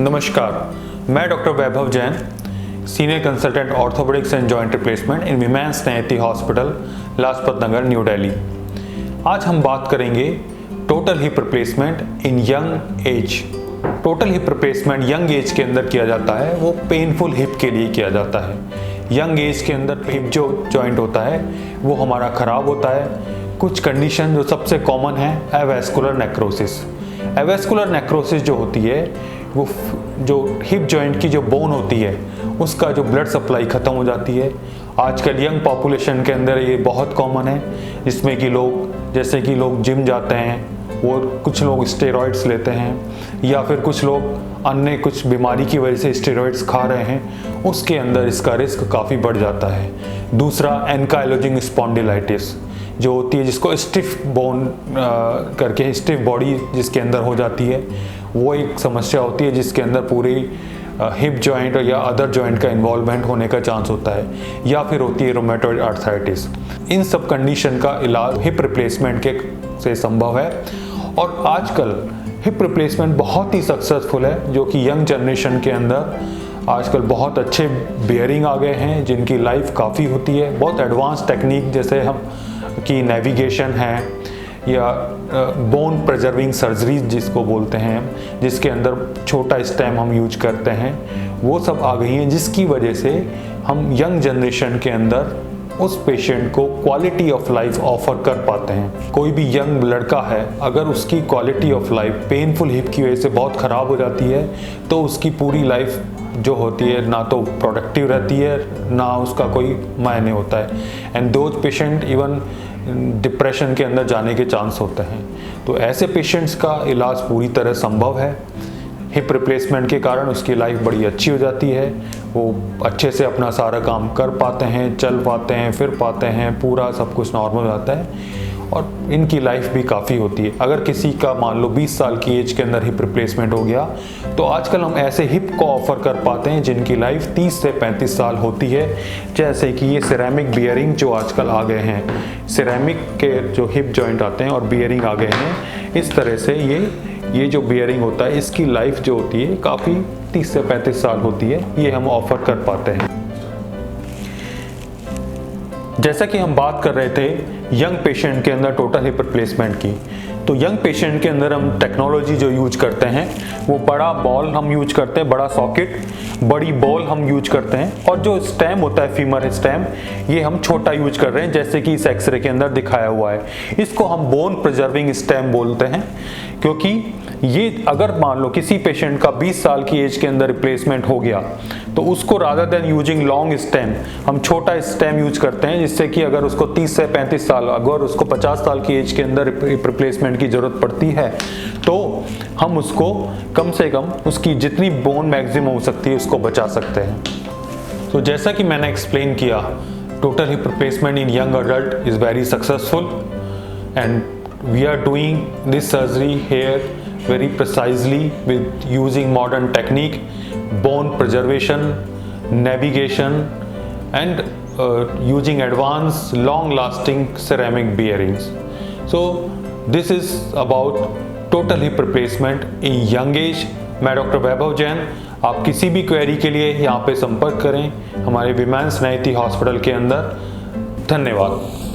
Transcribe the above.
नमस्कार, मैं doctor Vaibhav Jain, senior consultant orthopaedics and joint replacement in women's Snehati hospital, Lajpat Nagar, new Delhi. आज हम बात करेंगे total hip replacement in young age. Total hip replacement young age के अंदर किया जाता है, वो पेनफुल हिप के लिए किया जाता है। यंग एज के अंदर हिप जो जॉइंट होता है वो हमारा ख़राब होता है। कुछ कंडीशन जो सबसे कॉमन है, एवेस्कुलर नेक्रोसिस। एवेस्कुलर नेक्रोसिस जो होती है वो जो हिप जॉइंट की जो बोन होती है उसका जो ब्लड सप्लाई ख़त्म हो जाती है। आजकल यंग पॉपुलेशन के अंदर ये बहुत कॉमन है, जिसमें कि लोग जिम जाते हैं और कुछ लोग स्टेरॉइड्स लेते हैं या फिर कुछ लोग अन्य कुछ बीमारी की वजह से स्टेरॉइड्स खा रहे हैं, उसके अंदर इसका रिस्क काफ़ी बढ़ जाता है। दूसरा, एनकाइलोजिंग स्पॉन्डिलाइटिस जो होती है, जिसको स्टिफ बोन करके स्टिफ बॉडी जिसके अंदर हो जाती है, वो एक समस्या होती है जिसके अंदर पूरी हिप जॉइंट या अदर जॉइंट का इन्वॉल्वमेंट होने का चांस होता है। या फिर होती है रोमेटॉइड आर्थराइटिस। इन सब कंडीशन का इलाज हिप रिप्लेसमेंट के से संभव है और आजकल हिप रिप्लेसमेंट बहुत ही सक्सेसफुल है, जो कि यंग जनरेशन के अंदर आजकल बहुत अच्छे बियरिंग आ गए हैं जिनकी लाइफ काफ़ी होती है। बहुत एडवांस टेक्निक जैसे हम की नेविगेशन है या बोन प्रिजर्विंग सर्जरी जिसको बोलते हैं, जिसके अंदर छोटा स्टेम हम यूज करते हैं, वो सब आ गई हैं, जिसकी वजह से हम यंग जनरेशन के अंदर उस पेशेंट को क्वालिटी ऑफ लाइफ ऑफर कर पाते हैं। कोई भी यंग लड़का है, अगर उसकी quality of life painful hip की वजह से बहुत ख़राब हो जाती है तो उसकी पूरी लाइफ जो होती है ना तो प्रोडक्टिव रहती है, ना उसका कोई मायने होता है। And those patient even depression के अंदर जाने के चांस होते हैं। तो ऐसे पेशेंट्स का इलाज पूरी तरह संभव है। हिप रिप्लेसमेंट के कारण उसकी लाइफ बड़ी अच्छी हो जाती है, वो अच्छे से अपना सारा काम कर पाते हैं, चल पाते हैं, फिर पाते हैं, पूरा सब कुछ नॉर्मल हो जाता है और इनकी लाइफ भी काफ़ी होती है। अगर किसी का मान लो 20 साल की एज के अंदर हिप रिप्लेसमेंट हो गया तो आजकल हम ऐसे हिप को ऑफर कर पाते हैं जिनकी लाइफ 30 से 35 साल होती है। जैसे कि ये सिरेमिक बियरिंग जो आजकल आ गए हैं, सिरेमिक के जो हिप जॉइंट आते हैं और बियरिंग आ गए हैं, इस तरह से ये जो बियरिंग होता है इसकी लाइफ जो होती है काफ़ी 30 से 35 साल होती है, ये हम ऑफर कर पाते हैं। जैसा कि हम बात कर रहे थे यंग पेशेंट के अंदर टोटल हिप रिप्लेसमेंट की, तो यंग पेशेंट के अंदर हम टेक्नोलॉजी जो यूज करते हैं वो बड़ा बॉल हम यूज करते हैं, बड़ा सॉकेट, बड़ी बॉल हम यूज करते हैं, और जो स्टेम होता है फीमर स्टेम, ये हम छोटा यूज कर रहे हैं जैसे कि इस एक्सरे के अंदर दिखाया हुआ है। इसको हम बोन प्रिजर्विंग स्टेम बोलते हैं, क्योंकि ये अगर मान लो किसी पेशेंट का 20 साल की एज के अंदर रिप्लेसमेंट हो गया तो उसको rather than using long stem हम छोटा स्टेम यूज करते हैं, जिससे कि अगर उसको 30 से 35 साल, अगर उसको 50 साल की एज के अंदर रिप्लेसमेंट की ज़रूरत पड़ती है तो हम उसको कम से कम उसकी जितनी बोन मैक्सिमम हो सकती है उसको बचा सकते हैं। तो जैसा कि मैंने एक्सप्लेन किया, total hip replacement in young adult is very successful and we are doing this surgery here very precisely with using modern technique, bone preservation, navigation and using advanced long lasting ceramic bearings. So this is about total hip replacement in young age. मैं doctor Vaibhav Jain, आप किसी भी query के लिए यहाँ पे संपर्क करें हमारे विमेंस स्नेहती हॉस्पिटल के अंदर। धन्यवाद।